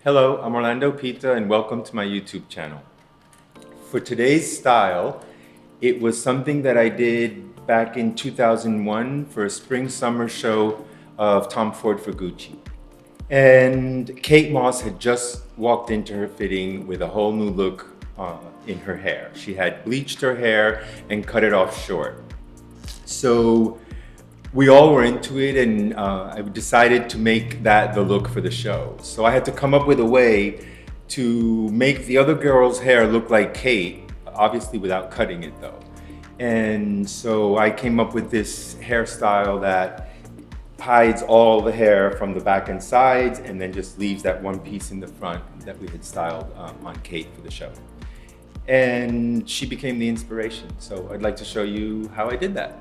Hello, I'm Orlando Pita and welcome to my YouTube channel. For today's style, it was something that I did back in 2001 for a spring-summer show of Tom Ford for Gucci. And Kate Moss had just walked into her fitting with a whole new look in her hair. She had bleached her hair and cut it off short. So we all were into it, and I decided to make that the look for the show. So I had to come up with a way to make the other girl's hair look like Kate, obviously without cutting it though. And so I came up with this hairstyle that hides all the hair from the back and sides and then just leaves that one piece in the front that we had styled on Kate for the show. And she became the inspiration. So I'd like to show you how I did that.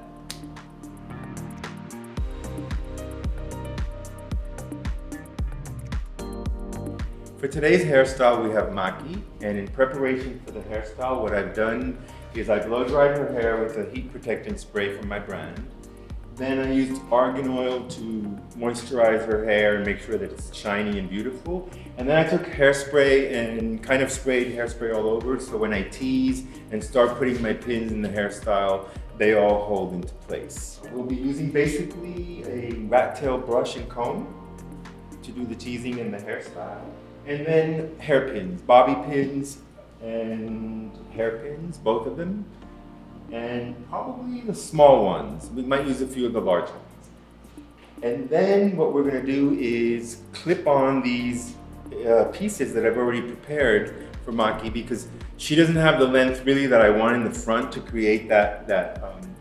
For today's hairstyle, we have Maki, and in preparation for the hairstyle, what I've done is I blow dried her hair with a heat protectant spray from my brand. Then I used argan oil to moisturize her hair and make sure that it's shiny and beautiful. And then I took hairspray and kind of sprayed hairspray all over, so when I tease and start putting my pins in the hairstyle, they all hold into place. We'll be using basically a rat tail brush and comb to do the teasing and the hairstyle. And then hairpins, bobby pins and hairpins, both of them. And probably the small ones. We might use a few of the large ones. And then what we're gonna do is clip on these pieces that I've already prepared for Maki, because she doesn't have the length really that I want in the front to create that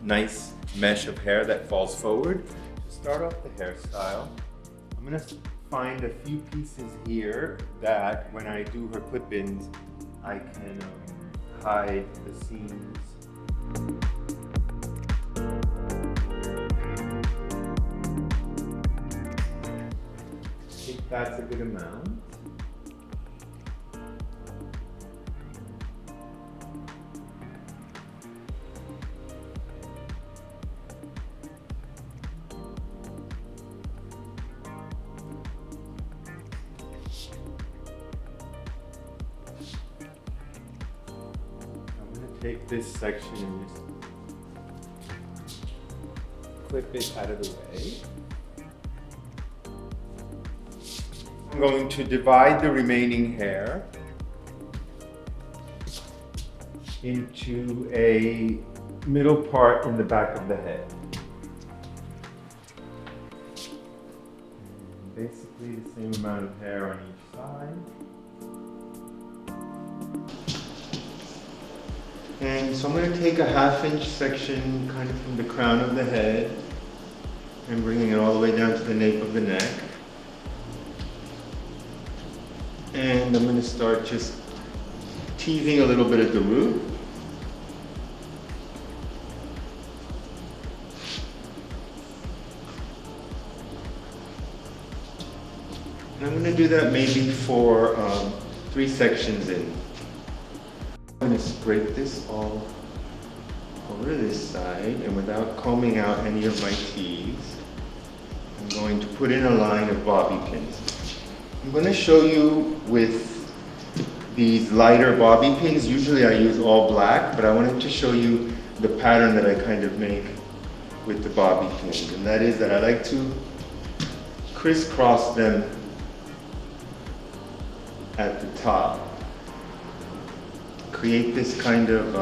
nice mesh of hair that falls forward. To start off the hairstyle, I'm gonna find a few pieces here that when I do her clip-ins, I can hide the seams. I think that's a good amount. Take this section and just clip it out of the way. I'm going to divide the remaining hair into a middle part in the back of the head. Basically the same amount of hair on each side. And so I'm going to take a 1/2 inch section kind of from the crown of the head and bringing it all the way down to the nape of the neck. And I'm going to start just teasing a little bit at the root. And I'm going to do that maybe for 3 sections in. I'm going to scrape this all over this side, and without combing out any of my tees, I'm going to put in a line of bobby pins. I'm going to show you with these lighter bobby pins. Usually I use all black, but I wanted to show you the pattern that I kind of make with the bobby pins, and that is that I like to crisscross them at the top. Create this kind of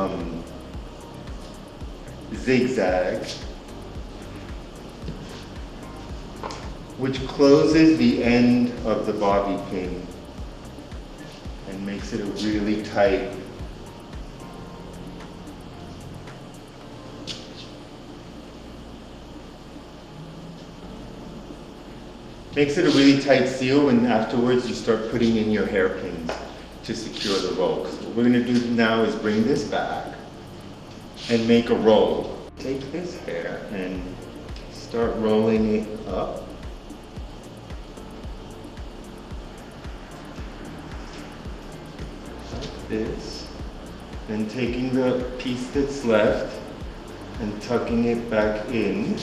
zigzag, which closes the end of the bobby pin and makes it a really tight seal when afterwards you start putting in your hairpins to secure the roll. So what we're going to do now is bring this back and make a roll. Take this hair and start rolling it up. Like this. Then taking the piece that's left and tucking it back in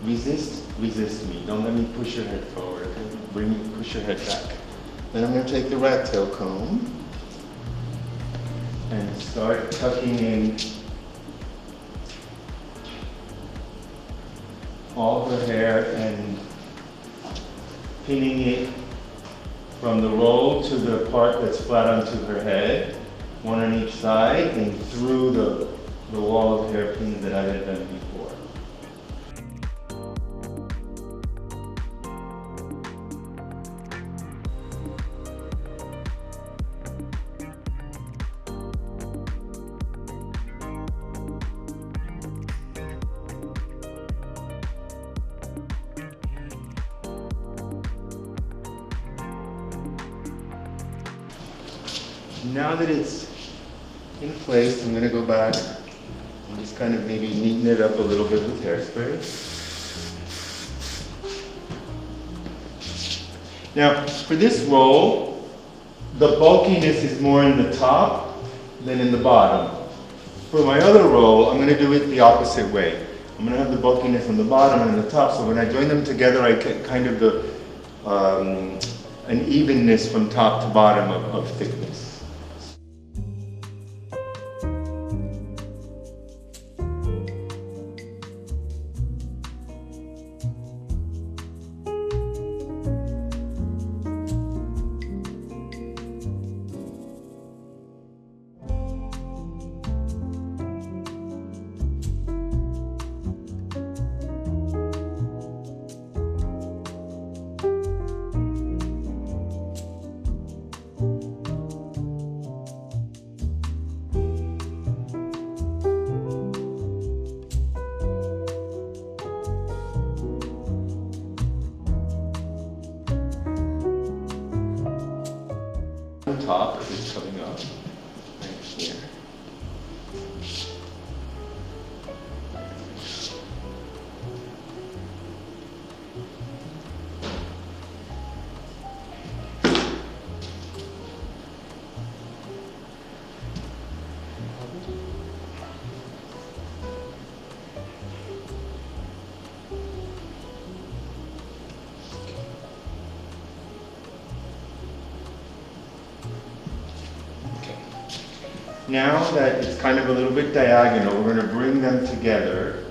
resist me. Don't let me push your head forward. Okay? Push your head back. Then I'm going to take the rat tail comb and start tucking in all her hair and pinning it from the roll to the part that's flat onto her head, one on each side, and through the wall of hairpin that I had done before. Now that it's in place, I'm going to go back and just kind of maybe neaten it up a little bit with hairspray. Now, for this roll, the bulkiness is more in the top than in the bottom. For my other roll, I'm going to do it the opposite way. I'm going to have the bulkiness on the bottom and the top, so when I join them together, I get kind of an evenness from top to bottom of thickness. Top as it's coming up right here. Now that it's kind of a little bit diagonal, we're going to bring them together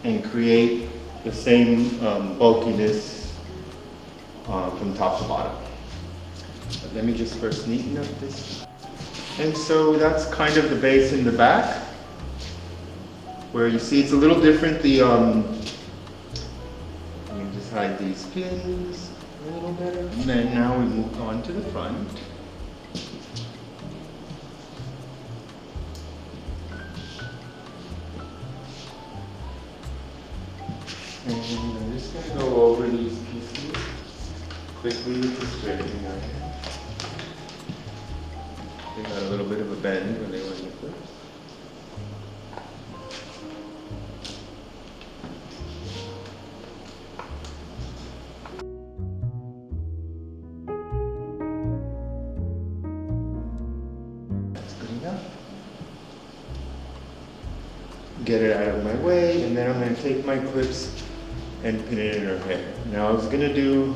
and create the same bulkiness from top to bottom. But let me just first neaten up this. And so that's kind of the base in the back, where you see it's a little different. Let me just hide these pins a little better. And then now we move on to the front. And I'm just going to go over these pieces quickly with the straightening iron. They got a little bit of a bend when they went in the clips. That's good enough. Get it out of my way, and then I'm going to take my clips and pin it in her hair. Now I was going to do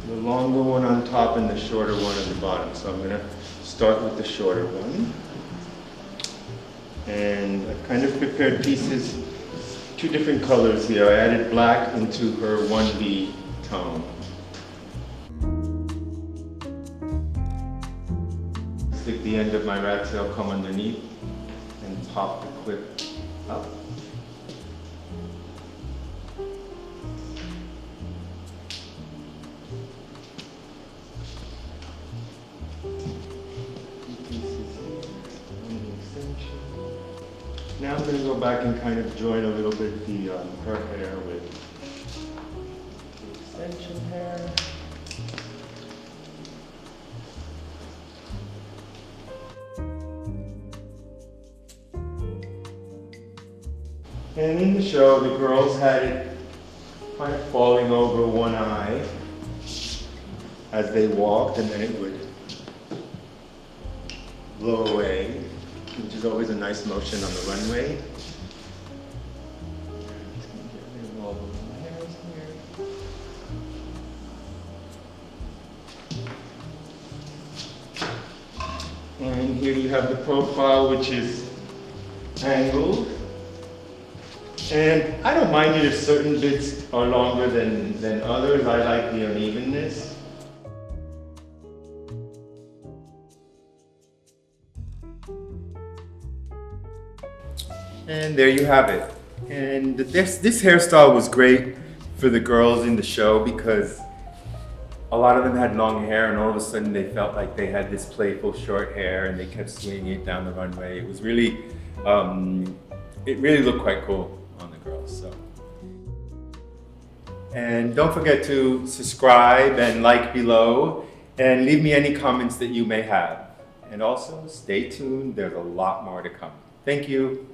the longer one on top and the shorter one at the bottom. So I'm going to start with the shorter one. And I've kind of prepared pieces, two different colors here. I added black into her 1B tone. Stick the end of my rat tail comb underneath and pop the clip up. Now I'm going to go back and kind of join a little bit her hair with the extension hair. And in the show, the girls had it kind of falling over one eye as they walked, and then it would blow away, which is always a nice motion on the runway. And here you have the profile, which is angled. And I don't mind it if certain bits are longer than others. I like the unevenness. And there you have it. And this hairstyle was great for the girls in the show because a lot of them had long hair and all of a sudden they felt like they had this playful short hair and they kept swinging it down the runway. It was really, it really looked quite cool on the girls. So. And don't forget to subscribe and like below and leave me any comments that you may have. And also stay tuned, there's a lot more to come. Thank you.